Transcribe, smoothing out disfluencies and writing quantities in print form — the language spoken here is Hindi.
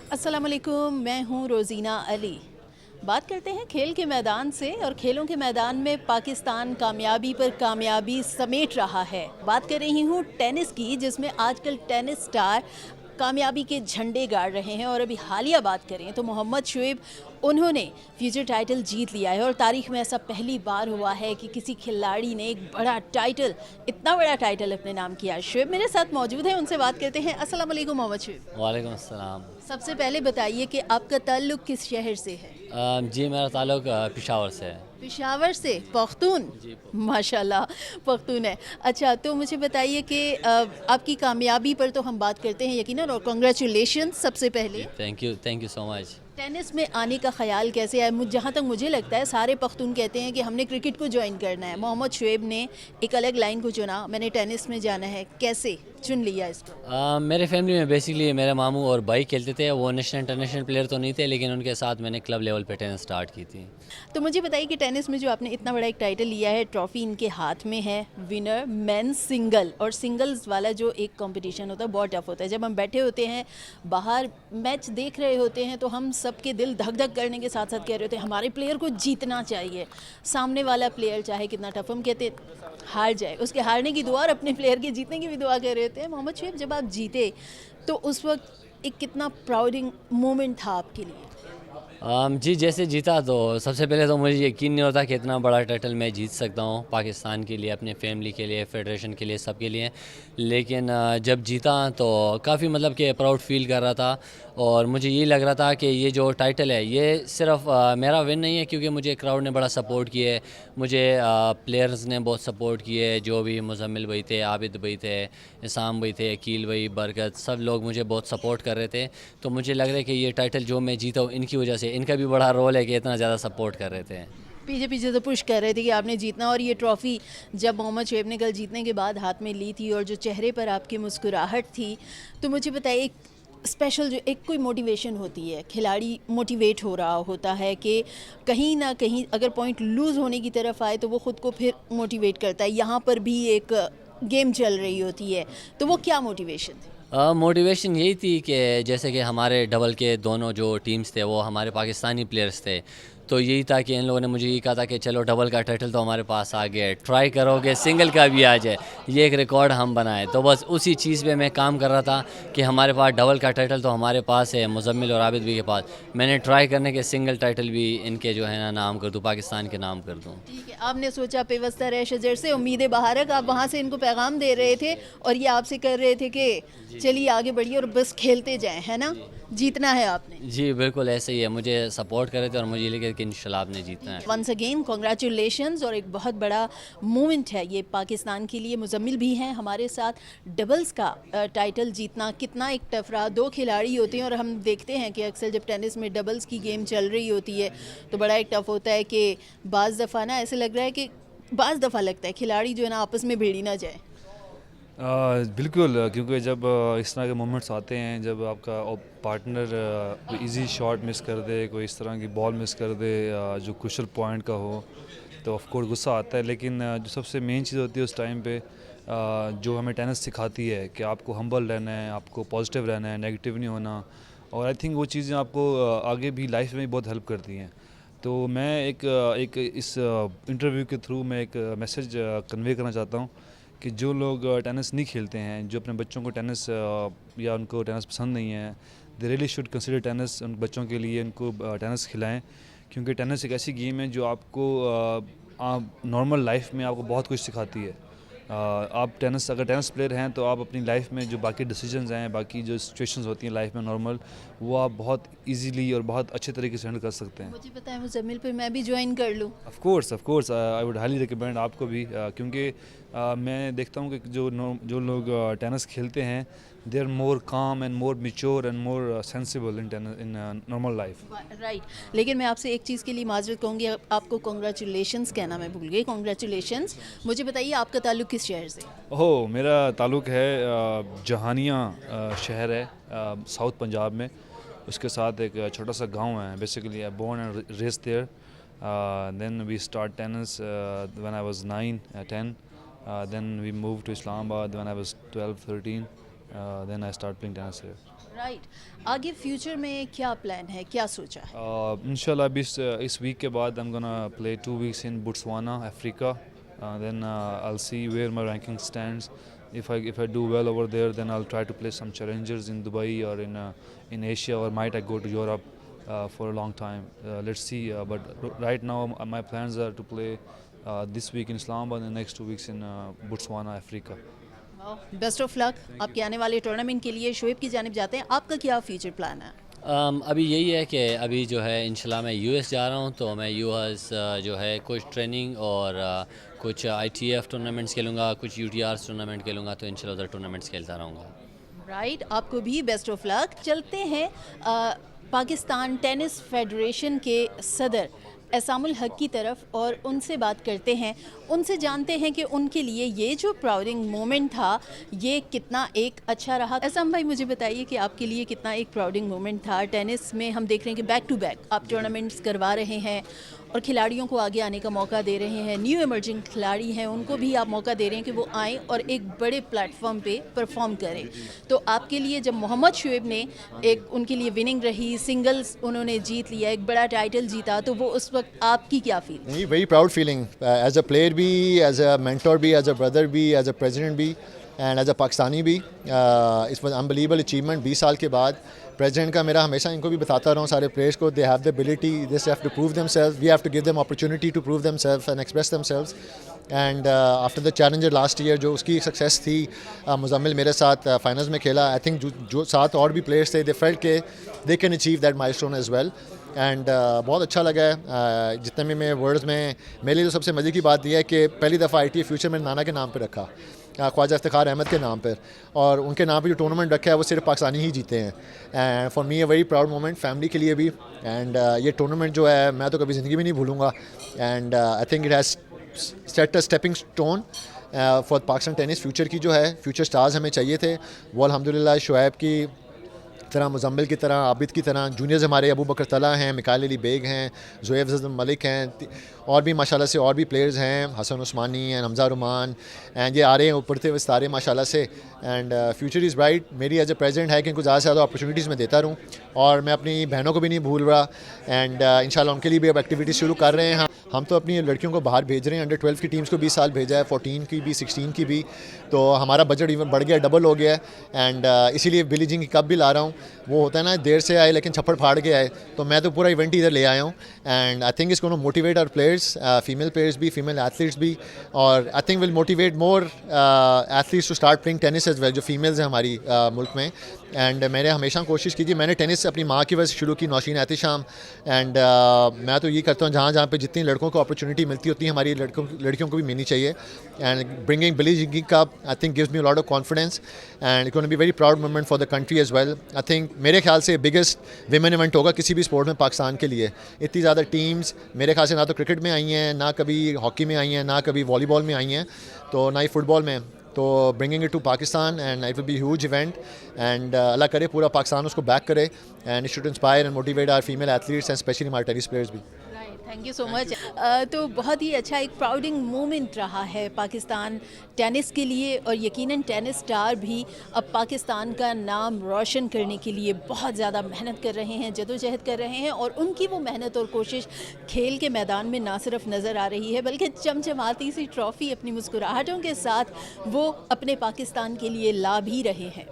अस्सलाम वालेकुम, मैं हूँ रोज़ीना अली। बात करते हैं खेल के मैदान से और खेलों के मैदान में पाकिस्तान कामयाबी पर कामयाबी समेट रहा है। बात कर रही हूँ टेनिस की, जिसमें आजकल टेनिस स्टार कामयाबी के झंडे गाड़ रहे हैं। और अभी हालिया बात करें तो मोहम्मद शोएब, उन्होंने फ्यूचर टाइटल जीत लिया है और तारीख में ऐसा पहली बार हुआ है कि किसी खिलाड़ी ने एक बड़ा टाइटल, इतना बड़ा टाइटल अपने नाम किया। शोएब मेरे साथ मौजूद हैं, उनसे बात करते हैं। अस्सलाम वालेकुम मोहम्मद शोएब। वालेकुम अस्सलाम। सबसे पहले बताइए कि आपका ताल्लुक़ किस शहर से है? जी मेरा ताल्लुक़ पेशावर से है। पेशावर से, पख्तून? जी माशाल्लाह, पख्तून है। अच्छा, तो मुझे बताइए कि आपकी कामयाबी पर तो हम बात करते हैं यकीनन, और कांग्रेचुलेशंस सबसे जी पहले। Thank you so much. Tennis में आने का ख़्याल कैसे आया? जहाँ तक मुझे लगता है सारे पख्तून कहते हैं कि हमने क्रिकेट को जॉइन करना है। मोहम्मद शोएब ने एक अलग लाइन को चुना, मैंने टेनिस में जाना है। कैसे चुन लिया इसको? मेरे फैमिली में बेसिकली मेरे मामू और भाई खेलते थे। वो नेशनल इंटरनेशनल प्लेयर तो नहीं थे, लेकिन उनके साथ मैंने क्लब लेवल पे टेनिस स्टार्ट की थी। तो मुझे बताइए कि टेनिस में जो आपने इतना बड़ा एक टाइटल लिया है, ट्रॉफी इनके हाथ में है, विनर मेंस सिंगल, और सिंगल्स वाला जो एक कंपटीशन होता है बहुत टफ होता है। जब हम बैठे होते हैं बाहर मैच देख रहे होते हैं तो हम सबके दिल धक धक करने के साथ साथ कह रहे होते हैं हमारे प्लेयर को जीतना चाहिए। सामने वाला प्लेयर चाहे कितना टफ, हम कहते हार जाए, उसके हारने की दुआ और अपने प्लेयर के जीतने की भी दुआ कर रहे होते हैं। मोहम्मद शोएब, जब आप जीते तो उस वक्त एक कितना प्राउडिंग मोमेंट था आपके लिए? जी जैसे जीता तो सबसे पहले तो मुझे यकीन नहीं होता कि इतना बड़ा टाइटल मैं जीत सकता हूँ पाकिस्तान के लिए, अपने फैमिली के लिए, फेडरेशन के लिए, सबके लिए। लेकिन जब जीता तो काफ़ी मतलब कि प्राउड फील कर रहा था। और मुझे ये लग रहा था कि ये जो टाइटल है ये सिर्फ मेरा विन नहीं है, क्योंकि मुझे क्राउड ने बड़ा सपोर्ट किया है, मुझे प्लेयर्स ने बहुत सपोर्ट किए है। जो भी मुजम्मिल भाई थे, आबिद भाई थे, इसाम भाई थे, अकील भाई, बरकत, सब लोग मुझे बहुत सपोर्ट कर रहे थे। तो मुझे लग रहा है कि ये टाइटल जो मैं जीता हूँ इनकी वजह से, इनका भी बड़ा रोल है कि इतना ज़्यादा सपोर्ट कर रहे थे। पीछे पीछे तो पुश कर रहे थे कि आपने जीतना। और ये ट्रॉफ़ी जब मोहम्मद शोएब ने कल जीतने के बाद हाथ में ली थी और जो चेहरे पर आपकी मुस्कुराहट थी, तो मुझे बताइए एक स्पेशल जो एक कोई मोटिवेशन होती है, खिलाड़ी मोटिवेट हो रहा होता है कि कहीं ना कहीं अगर पॉइंट लूज़ होने की तरफ आए तो वो ख़ुद को फिर मोटिवेट करता है। यहाँ पर भी एक गेम चल रही होती है, तो वो क्या मोटिवेशन थी? मोटिवेशन यही थी कि जैसे कि हमारे डबल के दोनों जो टीम्स थे वो हमारे पाकिस्तानी प्लेयर्स थे। तो यही था कि इन लोगों ने मुझे ये कहा था कि चलो डबल का टाइटल तो हमारे पास आ गया है, ट्राई करोगे सिंगल का भी आ जाए, ये एक रिकॉर्ड हम बनाए। तो बस उसी चीज़ पे मैं काम कर रहा था कि हमारे पास डबल का टाइटल तो हमारे पास है, मुजम्मिल और आबिद भी के पास। मैंने ट्राई करने के सिंगल टाइटल भी इनके जो है ना नाम कर दूँ, पाकिस्तान के नाम कर दूँ। ठीक है, आपने सोचा पेवस्ता रहे शजर से उम्मीदें बहारक, आप वहाँ से इनको पैगाम दे रहे थे और ये आपसे कर रहे थे कि चलिए आगे बढ़िए और बस खेलते जाएं, है ना? जीतना है आपने। जी बिल्कुल ऐसे ही है, मुझे सपोर्ट कर रहे थे और मुझे लगे कि इंशाल्लाह आपने जीतना है। वंस अगेन कॉन्ग्रेचुलेशंस, और एक बहुत बड़ा मोमेंट है ये पाकिस्तान के लिए। मुजम्मिल भी हैं हमारे साथ। डबल्स का टाइटल जीतना कितना एक टफ रहा। दो खिलाड़ी होते हैं और हम देखते हैं कि अक्सर जब टेनिस में डबल्स की गेम चल रही होती है तो बड़ा एक टफ होता है कि बाज़ दफ़ा ना ऐसे लग रहा है कि बाज़ दफ़ा लगता है खिलाड़ी जो है ना आपस में भिड़ ही ना जाए। बिल्कुल, क्योंकि जब इस तरह के मोमेंट्स आते हैं, जब आपका पार्टनर कोई इजी शॉट मिस कर दे, कोई इस तरह की बॉल मिस कर दे जो क्रूशियल पॉइंट का हो, तो ऑफ कोर्स गुस्सा आता है। लेकिन जो सबसे मेन चीज़ होती है उस टाइम पे, जो हमें टेनिस सिखाती है कि आपको हम्बल रहना है, आपको पॉजिटिव रहना है, नेगेटिव नहीं होना। और आई थिंक वो चीज़ें आपको आगे भी लाइफ में बहुत हेल्प करती हैं। तो मैं एक इस इंटरव्यू के थ्रू मैं एक मैसेज कन्वे करना चाहता हूँ कि जो लोग टेनिस नहीं खेलते हैं, जो अपने बच्चों को टेनिस या उनको टेनिस पसंद नहीं है, they really should consider tennis. उन बच्चों के लिए उनको टेनिस खिलाएं, क्योंकि टेनिस एक ऐसी गेम है जो आपको नॉर्मल लाइफ में आपको बहुत कुछ सिखाती है। आप अगर टेनिस प्लेयर हैं तो आप अपनी लाइफ में जो बाकी डिसीजंस हैं, बाकी जो सिचुएशंस होती हैं लाइफ में नॉर्मल, वो आप बहुत इजीली और बहुत अच्छे तरीके से हैंडल कर सकते हैं। मुझे पता है मुजम्मिल पर मैं भी ज्वाइन कर लूँ। Of course I would highly recommend आपको भी, क्योंकि मैं देखता हूँ कि जो लोग टेनिस खेलते हैं, दे आर मोर काम and more mature and more sensible in normal life. Right, लेकिन मैं आपसे एक चीज़ के लिए माजरत कहूँगी, आपको कॉन्ग्रेचुलेशंस कहना मैं भूल गई। कॉन्ग्रेचुलेशंस। मुझे बताइए आपका ताल्लुक़ किस शहर से? ओह, मेरा ताल्लुक़ है जहानिया शहर है साउथ पंजाब में। उसके साथ एक छोटा सा गांव है। Basically I born and raised there. Then we start tennis when I was 9, 10. Then we moved to Islamabad when I was 12, 13. Then I started playing tennis here. Right. आगे फ्यूचर में क्या प्लान है, क्या सोचा है? इंशाल्लाह अभी इस वीक के बाद I'm gonna play 2 weeks in Botswana, Africa. Then I'll see where my ranking stands. If I do well over there, then I'll try to play some challengers in Dubai or in Asia, or might I go to Europe for a long time. Let's see. But right now my plans are to play this week in Islamabad and the next 2 weeks in Botswana, Africa. Best of luck आपके आने वाले टूर्नामेंट के लिए। शोएब की जानिब जाते हैं, आपका क्या फ्यूचर प्लान है? अभी यही है कि अभी जो है इंशाल्लाह मैं यूएस जा रहा हूँ, तो मैं यूएस जो है कुछ ट्रेनिंग और कुछ आईटीएफ टूर्नामेंट्स खेलूँगा, कुछ यूटीआर टूर्नामेंट खेलूँगा, तो इंशाल्लाह उधर टूर्नामेंट्स खेलता रहूँगा। राइट, आपको भी बेस्ट ऑफ लक। चलते हैं पाकिस्तान टेनिस फेडरेशन के सदर एसामुल हक की तरफ और उनसे बात करते हैं, उनसे जानते हैं कि उनके लिए ये जो प्राउडिंग मोमेंट था ये कितना एक अच्छा रहा। एसाम भाई, मुझे बताइए कि आपके लिए कितना एक प्राउडिंग मोमेंट था। टेनिस में हम देख रहे हैं कि बैक टू बैक आप टूर्नामेंट्स करवा रहे हैं और खिलाड़ियों को आगे आने का मौका दे रहे हैं। न्यू इमर्जिंग खिलाड़ी हैं, उनको भी आप मौका दे रहे हैं कि वो आएँ और एक बड़े प्लेटफॉर्म पे परफॉर्म करें। तो आपके लिए जब मोहम्मद शोएब ने एक उनके लिए विनिंग रही, सिंगल्स उन्होंने जीत लिया, एक बड़ा टाइटल जीता, तो वो उस वक्त आपकी क्या feel? Very proud feeling as a player भी, एज अ मेंटर भी, एज अ ब्रदर भी, एज अ प्रेसिडेंट भी एंड एज अ पाकिस्तानी भी। It's was unbelievable achievement. 20 साल के बाद प्रेसिडेंट का मेरा हमेशा इनको भी बताता रहा हूँ सारे प्लेयर्स को, they have the ability, they have to prove themselves, we have to give them opportunity to prove themselves and express themselves. And after the challenger last year जो उसकी सक्सेस थी, मुजम्मिल मेरे साथ फाइनल्स में खेला। आई थिंक जो साथ और भी प्लेयर्स थे, दे फेल्ट के they can achieve that milestone as well. And बहुत अच्छा लगा है। जितने भी मैं वर्ड्स में, मेरे लिए तो सबसे मज़े की बात यह है कि पहली दफ़ा ITA फ्यूचर में नाना के नाम पर रखा, ख्वाजा इफ्तिखार अहमद के नाम पर, और उनके नाम पे जो टूर्नामेंट रखा है वो सिर्फ पाकिस्तानी ही जीते हैं। And for me a very proud moment, family के लिए भी। एंड ये टूर्नामेंट जो है मैं तो कभी ज़िंदगी में नहीं भूलूंगा। And I think it has set a stepping stone for Pakistan tennis future की। जो है फ्यूचर स्टार्स हमें चाहिए थे, वो अल्हम्दुलिल्लाह शोएब की तरह, मुजम्मिल की तरह, आबिद की तरह, जूनियर्स हमारे अबू बकर तला हैं, मिकाइल अली बेग हैं, ज़ुहैब ज़ज़म मलिक हैं, और भी माशाल्लाह से और भी प्लेयर्स हैं, हसन उस्मानी एंड हमजा रुमान, एंड ये आ रहे हैं उभरते हुए सितारे माशाल्लाह से। And future is bright. मेरी एज ए प्रेसिडेंट है कि इनको ज़्यादा से ज़्यादा अपॉर्चुनिटीज़ मैं देता रहूँ, और मैं अपनी बहनों को भी नहीं भूल रहा। एंड इंशाल्लाह उनके लिए भी अब एक्टिविटीज़ शुरू कर रहे हैं। हम तो अपनी लड़कियों को बाहर भेज रहे हैं, अंडर 12 की टीम्स को 20 साल भेजा है, 14 की भी, 16 की भी, तो हमारा बजट इवन बढ़ गया, डबल हो गया है। एंड इसीलिए बिली जिंग की कप भी ला रहा हूँ। वो होता है ना, देर से आए लेकिन छप्पड़ फाड़ के आए, तो मैं तो पूरा इवेंट इधर ले आया हूँ। And I think it's gonna motivate our players, female players भी, फीमेल एथलीट्स भी, और I think will motivate more athletes to start playing tennis as well, जो फीमेल्स हैं हमारी मुल्क में। एंड मैंने हमेशा कोशिश की थी, मैंने टेनिस अपनी माँ की वजह से शुरू की, नौशीन एहतिशाम। एंड मैं तो ये करता हूँ, जहाँ जहाँ पे जितनी लड़कों को अपॉर्चुनिटी मिलती होती है, हमारी लड़कियों को भी मिलनी चाहिए। And bringing Billie Jean Cup I think gives me a lot of confidence, and it gonna be very proud moment for the country as well. I think मेरे ख्याल से बिगेस्ट विमेन इवेंट होगा किसी भी स्पोर्ट में पाकिस्तान के लिए। इतनी ज़्यादा टीम्स मेरे ख्याल से ना तो क्रिकेट में आई हैं, ना कभी हॉकी में आई हैं, ना कभी वॉलीबॉल में आई हैं, तो ना ही फुटबॉल में। तो bringing it to Pakistan and it will be huge event. And अल्लाह करे पूरा पाकिस्तान उसको बैक करे, and it should inspire and motivate our female athletes and specially हमारे टेनिस प्लेयर्स भी। Thank you so much. तो बहुत ही अच्छा एक प्राउडिंग मोमेंट रहा है पाकिस्तान टेनिस के लिए, और यकीनन टेनिस स्टार भी अब पाकिस्तान का नाम रोशन करने के लिए बहुत ज़्यादा मेहनत कर रहे हैं, जदोजहद कर रहे हैं, और उनकी वो मेहनत और कोशिश खेल के मैदान में ना सिर्फ नज़र आ रही है बल्कि चमचमाती सी ट्रॉफ़ी अपनी मुस्कुराहटों के साथ वो अपने पाकिस्तान के लिए ला भी रहे हैं।